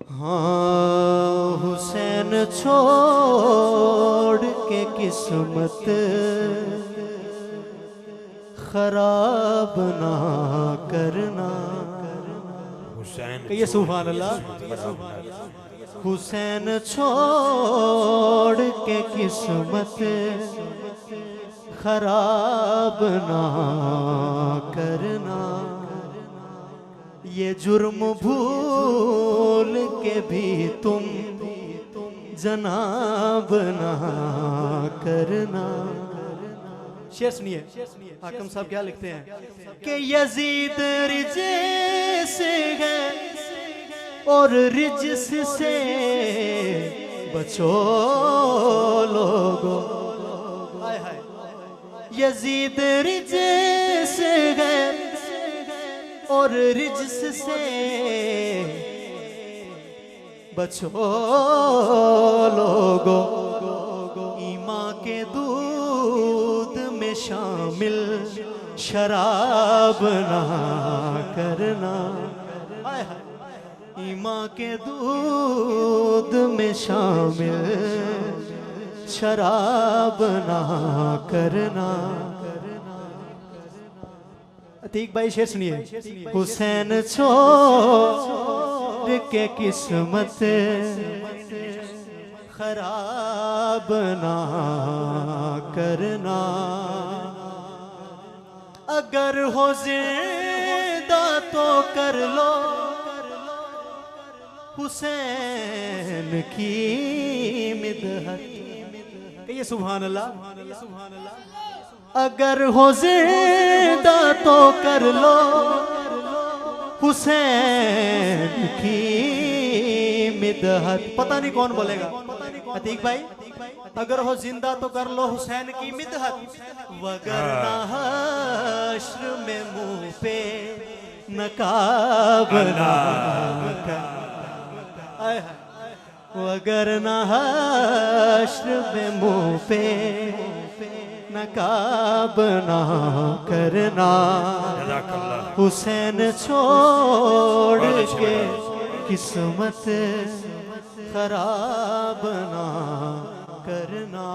हाँ हुसैन छोड़ के किस्मत खराब ना करना। हुसैन कहिए सुभान अल्लाह। हुसैन छोड़ के किस्मत खराब ना करना। ये जुर्म भूल के भी तुम जनाब ना करना। शेर सुनिए, हाकिम साहब क्या लिखते हैं कि यजीद रिजिस है और रिजिस से बचो लोगो। हाय हाय। यजीद रिजिस है और रिजिस से बचो लोगो। ईमा के दूध में शामिल शराब ना करना। ईमा के दूध में शामिल शराब ना करना। अतीक भाई शेर सुनिए। हुसैन छोड़ के किस्मत खराब ना करना। अगर हो जिंदा तो कर लो हुसैन की मिदहत। कहिए सुभान अल्लाह। अगर हो जिंदा तो कर लो हुसैन की मिदहत। पता नहीं कौन बोलेगा, अतीक भाई। अगर हो जिंदा तो कर लो हुसैन की मिदहत। वगरना हश्र में मुंह पे नकाब ना कर। वगरना हश्र में मुंह पे नकाब ना करना। हुसैन छोड़ के किस्मत खराब ना करना।